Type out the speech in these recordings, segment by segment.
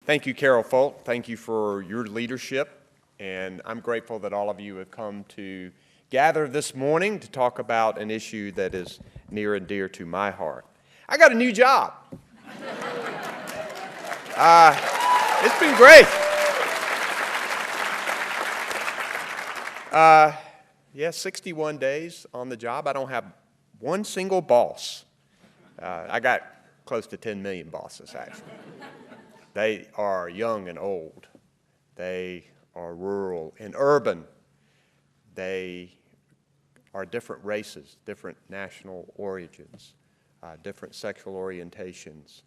Thank you, Carol Folk. Thank you for your leadership, and I'm grateful that all of you have come to gather this morning to talk about an issue that is near and dear to my heart. I got a new job. It's been great. Yeah, 61 days on the job. I don't have one single boss. I got close to 10 million bosses, actually. They are young and old. They are rural and urban. They are different races, different national origins, different sexual orientations.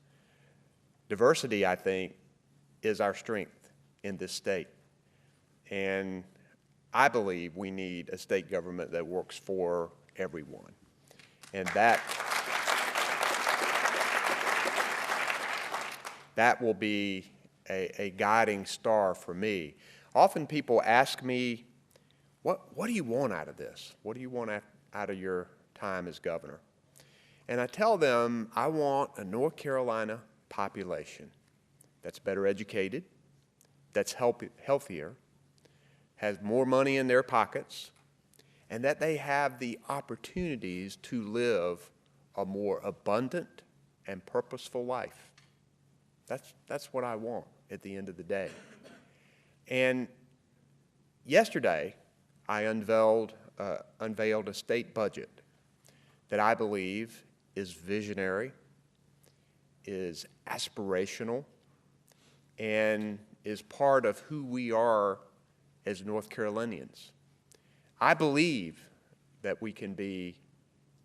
Diversity, I think, is our strength in this state. And I believe we need a state government that works for everyone. And that will be a guiding star for me. Often people ask me, what do you want out of this? What do you want out of your time as governor? And I tell them I want a North Carolina population that's better educated, that's healthier, has more money in their pockets, and that they have the opportunities to live a more abundant and purposeful life. That's what I want at the end of the day. And yesterday, I unveiled a state budget that I believe is visionary, is aspirational, and is part of who we are as North Carolinians. I believe that we can be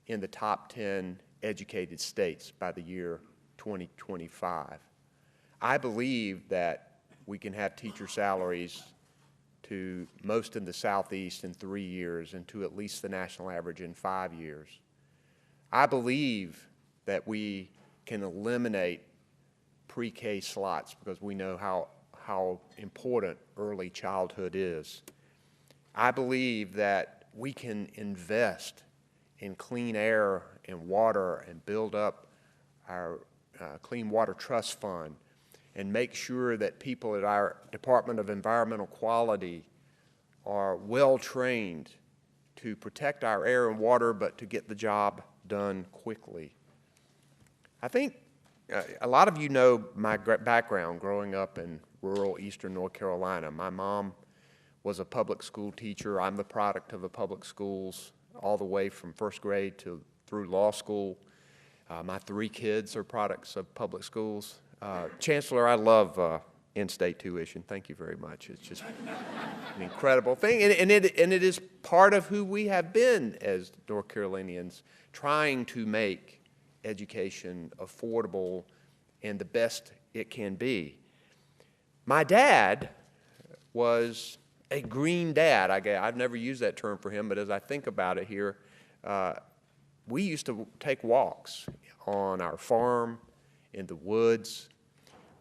in the top 10 educated states by the year 2025. I believe that we can have teacher salaries to most in the Southeast in 3 years and to at least the national average in 5 years. I believe that we can eliminate pre-K slots because we know how important early childhood is. I believe that we can invest in clean air and water and build up our Clean Water Trust Fund and make sure that people at our Department of Environmental Quality are well trained to protect our air and water, but to get the job done quickly. I think a lot of you know my background growing up in rural eastern North Carolina. My mom was a public school teacher. I'm the product of the public schools all the way from first grade through law school. My 3 kids are products of public schools. Chancellor, I love in-state tuition. Thank you very much. It's just an incredible thing. And it is part of who we have been as North Carolinians, trying to make education affordable and the best it can be. My dad was a green dad. I've never used that term for him, but as I think about it here, we used to take walks on our farm, in the woods.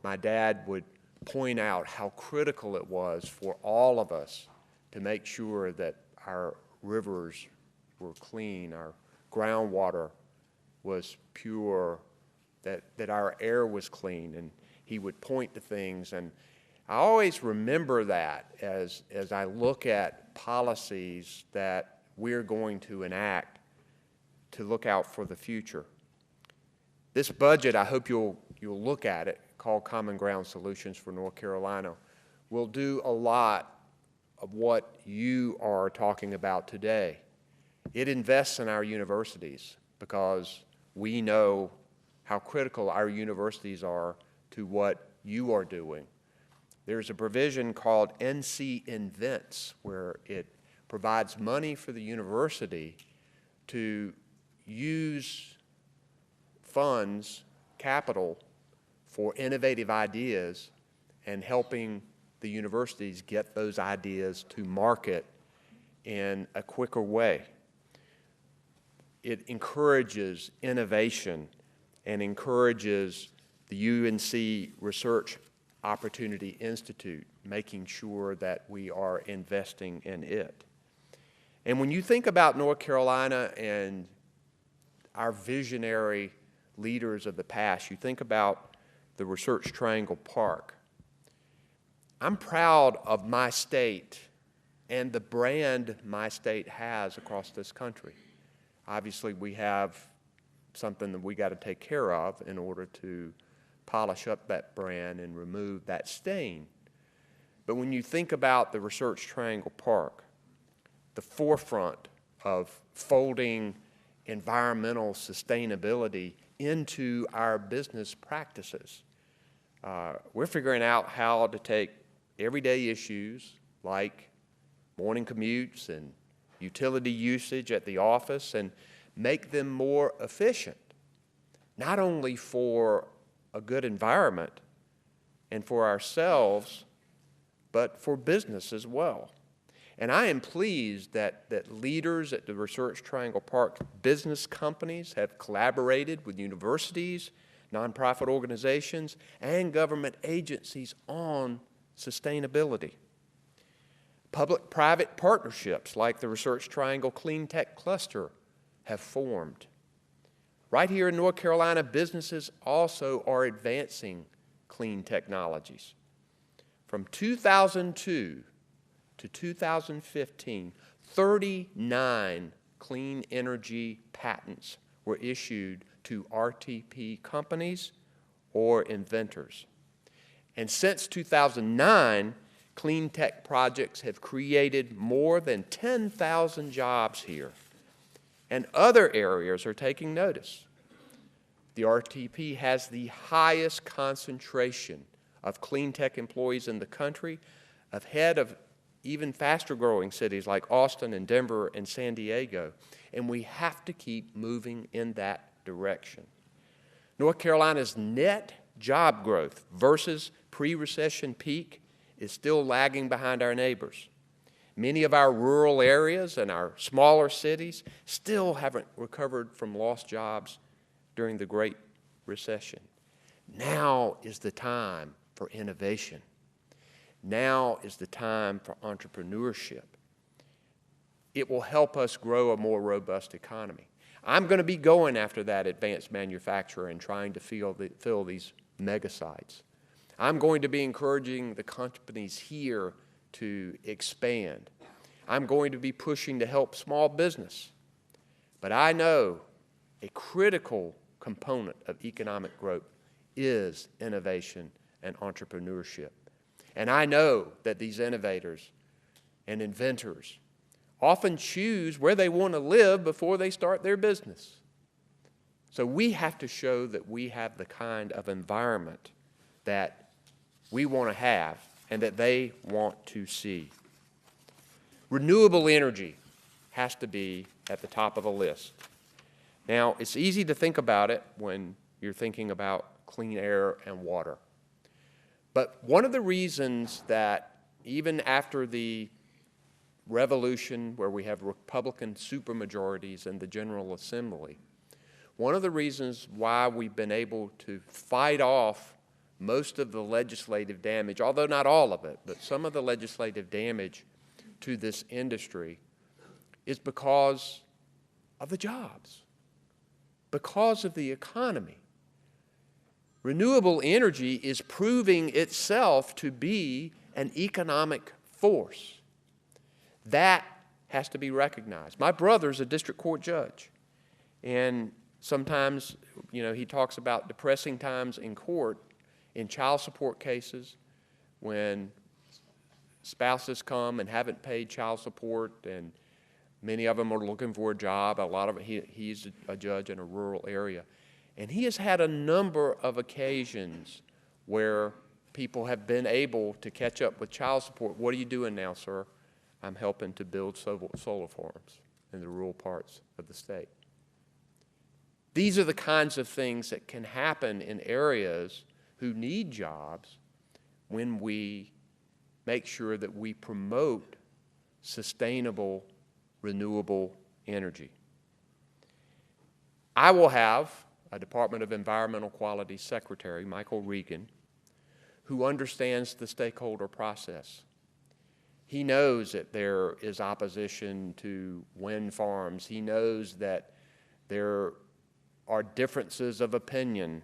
My dad would point out how critical it was for all of us to make sure that our rivers were clean, our groundwater was pure, that our air was clean, and he would point to things. And I always remember that as I look at policies that we're going to enact to look out for the future. This budget, I hope you'll look at it, called Common Ground Solutions for North Carolina, will do a lot of what you are talking about today. It invests in our universities because we know how critical our universities are to what you are doing. There's a provision called NC Invents where it provides money for the university to use funds, capital, for innovative ideas and helping the universities get those ideas to market in a quicker way. It encourages innovation and encourages the UNC Research Opportunity Institute, making sure that we are investing in it. And when you think about North Carolina and our visionary leaders of the past, you think about the Research Triangle Park. I'm proud of my state and the brand my state has across this country. Obviously, we have something that we got to take care of in order to polish up that brand and remove that stain. But when you think about the Research Triangle Park, the forefront of folding environmental sustainability into our business practices, we're figuring out how to take everyday issues like morning commutes and utility usage at the office and make them more efficient, not only for a good environment and for ourselves, but for business as well. And I am pleased that leaders at the Research Triangle Park business companies have collaborated with universities, nonprofit organizations, and government agencies on sustainability. Public-private partnerships like the Research Triangle Clean Tech Cluster have formed. Right here in North Carolina, businesses also are advancing clean technologies. From 2002 to 2015, 39 clean energy patents were issued to RTP companies or inventors. And since 2009, clean tech projects have created more than 10,000 jobs here. And other areas are taking notice. The RTP has the highest concentration of clean tech employees in the country, ahead of even faster growing cities like Austin and Denver and San Diego. And we have to keep moving in that direction. North Carolina's net job growth versus pre-recession peak is still lagging behind our neighbors. Many of our rural areas and our smaller cities still haven't recovered from lost jobs during the Great Recession. Now is the time for innovation. Now is the time for entrepreneurship. It will help us grow a more robust economy. I'm going to be going after that advanced manufacturer and trying to fill these mega sites. I'm going to be encouraging the companies here to expand. I'm going to be pushing to help small business. But I know a critical component of economic growth is innovation and entrepreneurship. And I know that these innovators and inventors often choose where they want to live before they start their business. So we have to show that we have the kind of environment that we want to have and that they want to see. Renewable energy has to be at the top of the list. Now, it's easy to think about it when you're thinking about clean air and water. But one of the reasons that even after the revolution where we have Republican supermajorities in the General Assembly, one of the reasons why we've been able to fight off most of the legislative damage, although not all of it, but some of the legislative damage to this industry is because of the jobs, because of the economy. Renewable energy is proving itself to be an economic force. That has to be recognized. My brother's a district court judge, and sometimes, he talks about depressing times in court in child support cases when spouses come and haven't paid child support, and many of them are looking for a job. A lot of he's a judge in a rural area. And he has had a number of occasions where people have been able to catch up with child support. What are you doing now, sir? I'm helping to build solar farms in the rural parts of the state. These are the kinds of things that can happen in areas who need jobs when we make sure that we promote sustainable, renewable energy. I will have a Department of Environmental Quality Secretary, Michael Regan, who understands the stakeholder process. He knows that there is opposition to wind farms. He knows that there are differences of opinion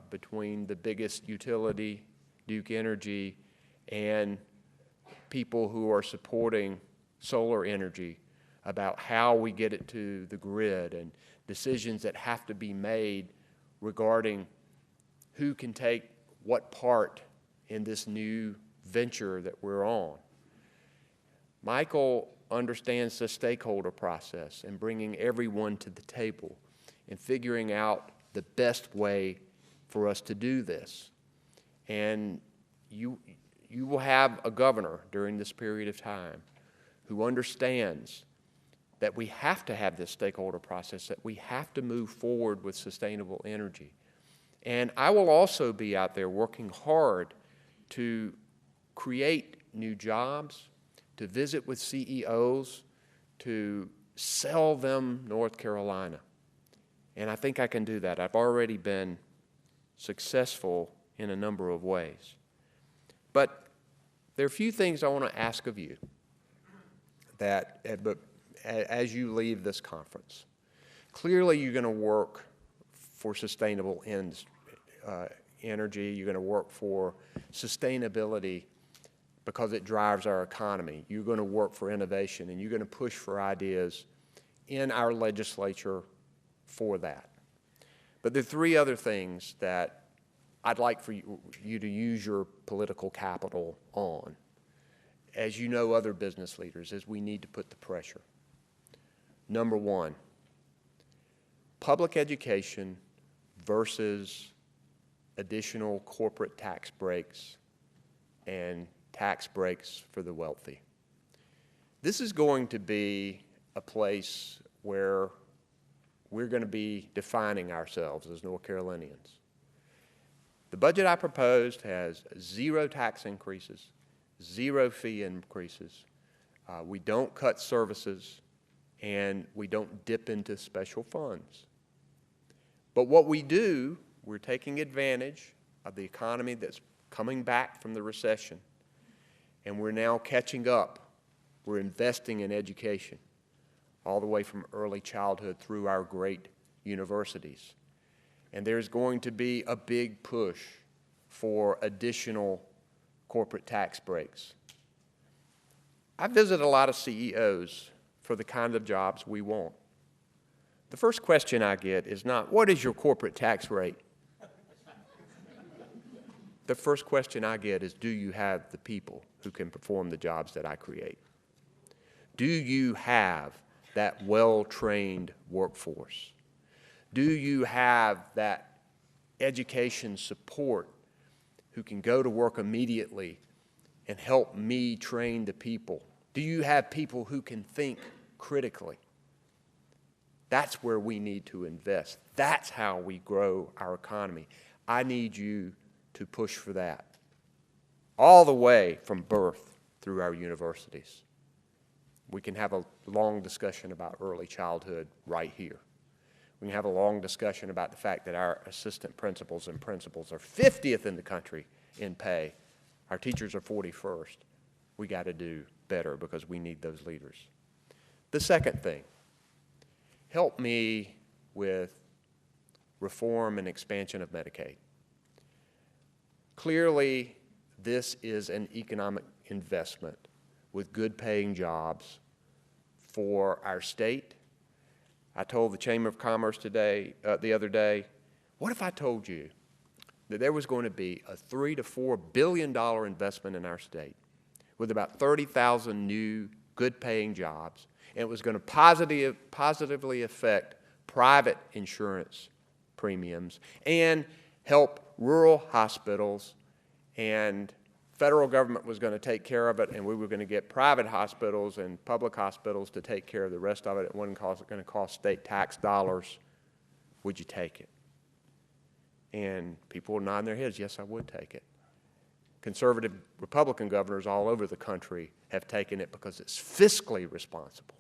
between the biggest utility, Duke Energy, and people who are supporting solar energy about how we get it to the grid and decisions that have to be made regarding who can take what part in this new venture that we're on. Michael understands the stakeholder process and bringing everyone to the table and figuring out the best way for us to do this. And you will have a governor during this period of time who understands that we have to have this stakeholder process, that we have to move forward with sustainable energy. And I will also be out there working hard to create new jobs, to visit with CEOs, to sell them North Carolina. And I think I can do that. I've already been successful in a number of ways. But there are a few things I want to ask of you that, as you leave this conference. Clearly, you're going to work for sustainable energy. You're going to work for sustainability because it drives our economy. You're going to work for innovation, and you're going to push for ideas in our legislature for that. But there are three other things that I'd like for you to use your political capital on. As you know, other business leaders, as we need to put the pressure. Number one, public education versus additional corporate tax breaks and tax breaks for the wealthy. This is going to be a place where we're going to be defining ourselves as North Carolinians. The budget I proposed has 0 tax increases, 0 fee increases. We don't cut services, and we don't dip into special funds. But what we do, we're taking advantage of the economy that's coming back from the recession, and we're now catching up. We're investing in education, all the way from early childhood through our great universities. And there's going to be a big push for additional corporate tax breaks. I visit a lot of CEOs for the kind of jobs we want. The first question I get is not, what is your corporate tax rate? The first question I get is, do you have the people who can perform the jobs that I create? Do you have that well-trained workforce? Do you have that education support who can go to work immediately and help me train the people? Do you have people who can think critically? That's where we need to invest. That's how we grow our economy. I need you to push for that, all the way from birth through our universities. We can have a long discussion about early childhood right here. We can have a long discussion about the fact that our assistant principals and principals are 50th in the country in pay. Our teachers are 41st. We got to do better because we need those leaders. The second thing, help me with reform and expansion of Medicaid. Clearly, this is an economic investment with good paying jobs for our state. I told the Chamber of Commerce the other day, what if I told you that there was going to be a $3 to $4 billion investment in our state with about 30,000 new good paying jobs, and it was going to positively affect private insurance premiums and help rural hospitals, and federal government was going to take care of it, and we were going to get private hospitals and public hospitals to take care of the rest of it. It wasn't going to cost state tax dollars. Would you take it? And people were nodding their heads, yes, I would take it. Conservative Republican governors all over the country have taken it because it's fiscally responsible.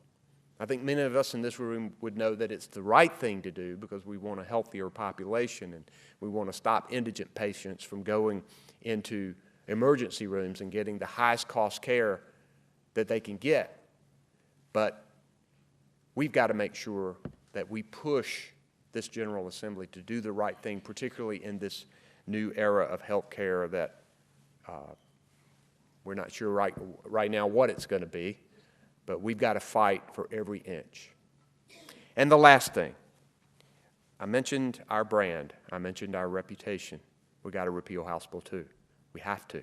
I think many of us in this room would know that it's the right thing to do because we want a healthier population and we want to stop indigent patients from going into emergency rooms and getting the highest cost care that they can get. But we've got to make sure that we push this General Assembly to do the right thing, particularly in this new era of health care that We're not sure right now what it's going to be, but we've got to fight for every inch. And the last thing, I mentioned our brand. I mentioned our reputation. We've got to repeal House Bill 2. We have to.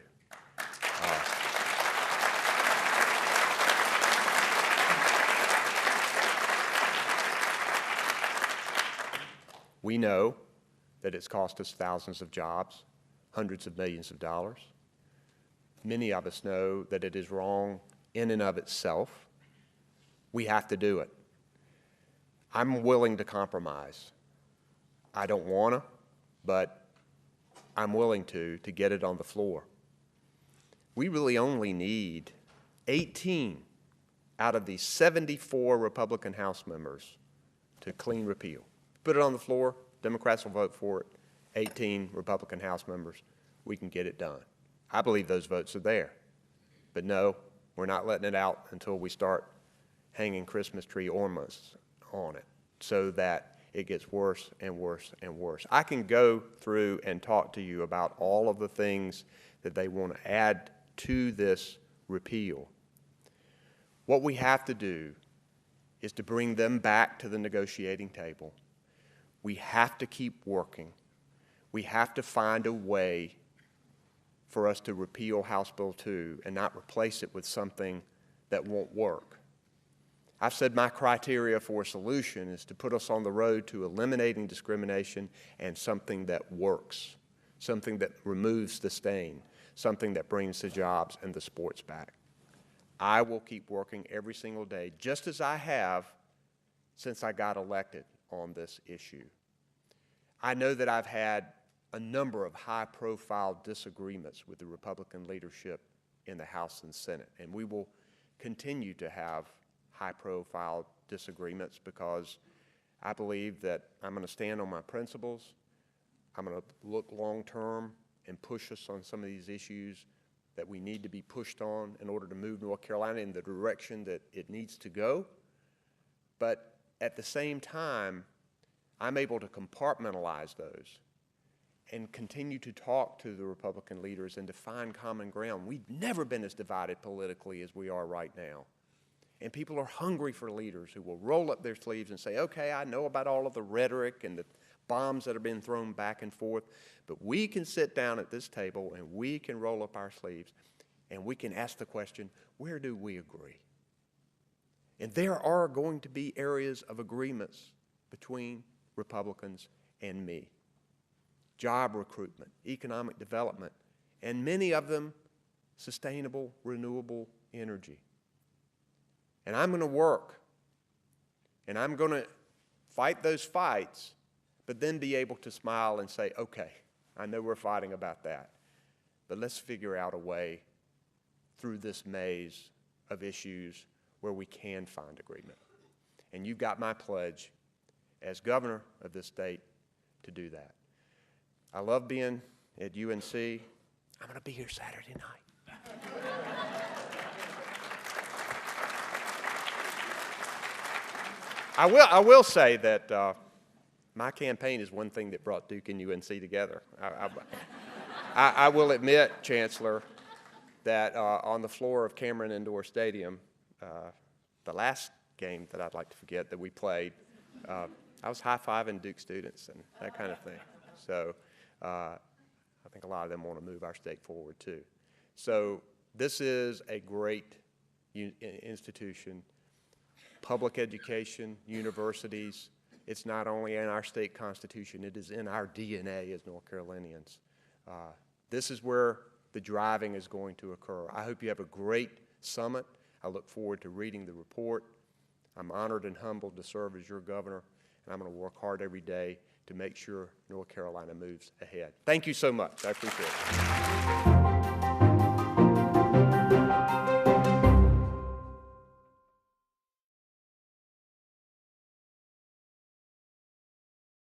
We know that it's cost us thousands of jobs, hundreds of millions of dollars. Many of us know that it is wrong in and of itself. We have to do it. I'm willing to compromise. I don't want to, but I'm willing to get it on the floor. We really only need 18 out of the 74 Republican House members to clean repeal. Put it on the floor, Democrats will vote for it. 18 Republican House members, we can get it done. I believe those votes are there. But no, we're not letting it out until we start hanging Christmas tree ornaments on it so that it gets worse and worse and worse. I can go through and talk to you about all of the things that they want to add to this repeal. What we have to do is to bring them back to the negotiating table. We have to keep working. We have to find a way for us to repeal House Bill 2 and not replace it with something that won't work. I've said my criteria for a solution is to put us on the road to eliminating discrimination and something that works, something that removes the stain, something that brings the jobs and the sports back. I will keep working every single day, just as I have since I got elected on this issue. I know that I've had a number of high-profile disagreements with the Republican leadership in the House and Senate, and we will continue to have high-profile disagreements because I believe that I'm going to stand on my principles. I'm going to look long-term and push us on some of these issues that we need to be pushed on in order to move North Carolina in the direction that it needs to go. But at the same time, I'm able to compartmentalize those and continue to talk to the Republican leaders and to find common ground. We've never been as divided politically as we are right now. And people are hungry for leaders who will roll up their sleeves and say, okay, I know about all of the rhetoric and the bombs that have been thrown back and forth, but we can sit down at this table and we can roll up our sleeves and we can ask the question, where do we agree? And there are going to be areas of agreements between Republicans and me. Job recruitment, economic development, and many of them sustainable, renewable energy. And I'm going to work, and I'm going to fight those fights, but then be able to smile and say, okay, I know we're fighting about that, but let's figure out a way through this maze of issues where we can find agreement. And you've got my pledge as governor of this state to do that. I love being at UNC. I'm going to be here Saturday night. I will say that my campaign is one thing that brought Duke and UNC together. I will admit, Chancellor, that on the floor of Cameron Indoor Stadium, the last game that I'd like to forget that we played, I was high-fiving Duke students and that kind of thing. So I think a lot of them want to move our state forward too. So this is a great institution. Public education, universities, it's not only in our state constitution, it is in our DNA as North Carolinians. This is where the driving is going to occur. I hope you have a great summit. I look forward to reading the report. I'm honored and humbled to serve as your governor, and I'm going to work hard every day to make sure North Carolina moves ahead. Thank you so much. I appreciate it.